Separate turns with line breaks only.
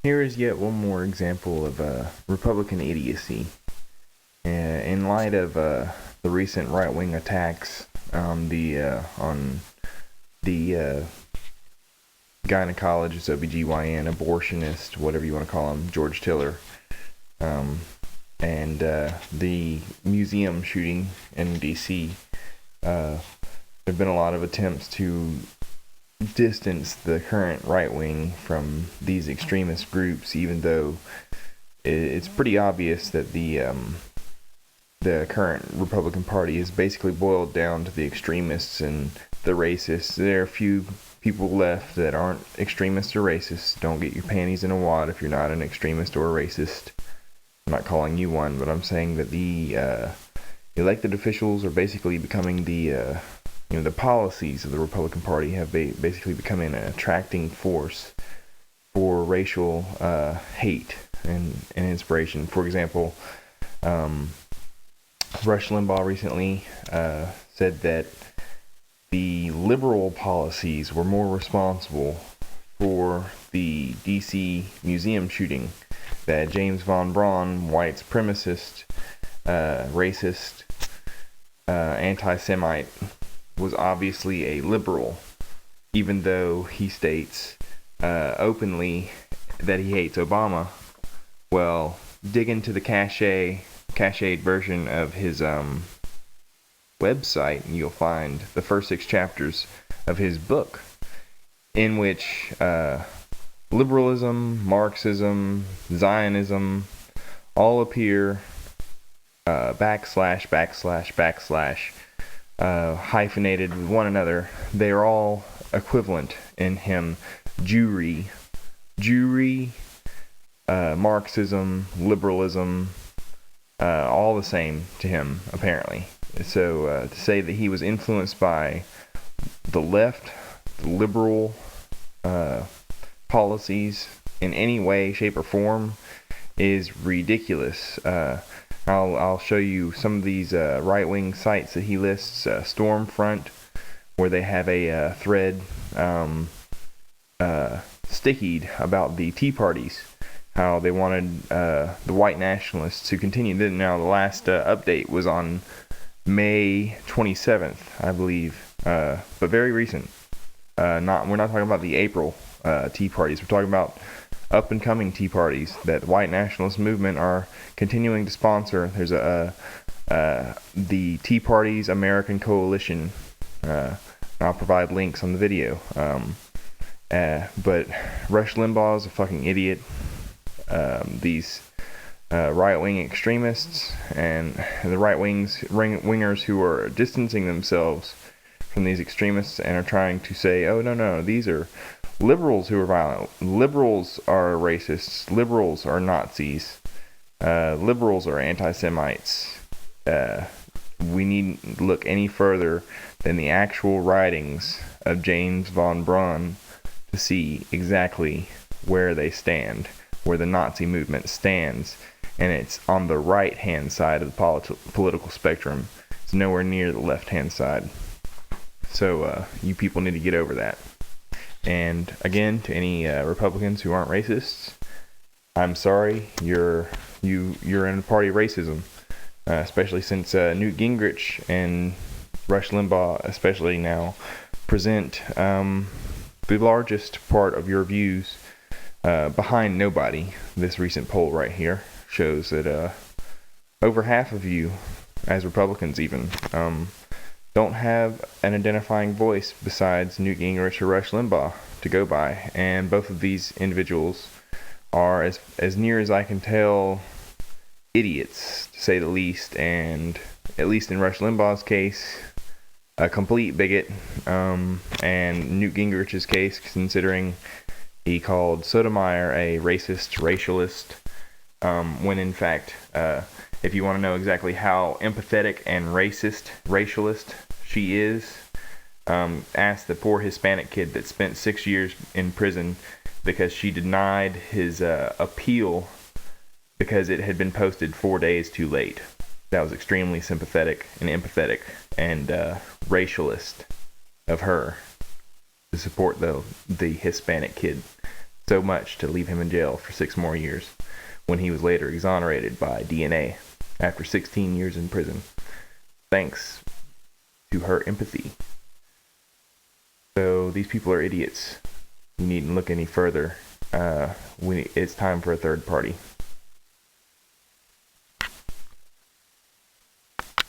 Here is yet one more example of Republican idiocy. In light of the recent right-wing attacks on the gynecologist, OBGYN, abortionist, whatever you want to call him, George Tiller, and the museum shooting in D.C., there have been a lot of attempts to distance the current right wing from these extremist groups, even though it's pretty obvious that the current Republican Party is basically boiled down to the extremists and the racists. There are a few people left that aren't extremists or racists. Don't get your panties in a wad if you're not an extremist or a racist. I'm not calling you one, but I'm saying that the elected officials are basically becoming the policies of the Republican Party have basically become an attracting force for racial hate and inspiration. For example, Rush Limbaugh recently said that the liberal policies were more responsible for the DC museum shooting, that James Von Brunn, white supremacist, racist, anti-Semite, was obviously a liberal, even though he states openly that he hates Obama. Well, dig into the cached version of his website, and you'll find the first 6 chapters of his book, in which liberalism, Marxism, Zionism all appear hyphenated with one another. They are all equivalent in him. JEWRY, Marxism, liberalism, all the same to him, apparently. So to say that he was influenced by the left, the liberal policies in any way, shape, or form is ridiculous. I'll show you some of these right-wing sites that he lists. Stormfront, where they have a thread stickied about the Tea Parties, how they wanted the white nationalists to continue. Now, the last update was on May 27th, I believe, but very recent. We're not talking about the April Tea Parties. We're talking about up-and-coming Tea Parties that the white nationalist movement are continuing to sponsor. There's the Tea Party's American Coalition. I'll provide links on the video. But Rush Limbaugh is a fucking idiot. These right-wing extremists and the right-wingers who are distancing themselves from these extremists and are trying to say, oh, no, these are liberals who are violent. Liberals are racists. Liberals are Nazis. Liberals are anti-Semites. We needn't look any further than the actual writings of James Von Brunn to see exactly where they stand, where the Nazi movement stands, and it's on the right-hand side of the political spectrum. It's nowhere near the left-hand side. So you people need to get over that. And again, to any Republicans who aren't racists, I'm sorry, you're in party racism, especially since Newt Gingrich and Rush Limbaugh, especially now, present the largest part of your views behind nobody. This recent poll right here shows that over half of you, as Republicans even, don't have an identifying voice besides Newt Gingrich or Rush Limbaugh to go by. And both of these individuals are, as near as I can tell, idiots, to say the least. And at least in Rush Limbaugh's case, a complete bigot. And Newt Gingrich's case, considering he called Sotomayor a racist, racialist, when in fact, if you want to know exactly how empathetic and racialist she is, ask the poor Hispanic kid that spent 6 years in prison because she denied his appeal because it had been posted 4 days too late. That was extremely sympathetic and empathetic and racialist of her to support the Hispanic kid so much to leave him in jail for 6 more years, when he was later exonerated by DNA after 16 years in prison, thanks to her empathy. So these people are idiots. You needn't look any further. It's time for a third party.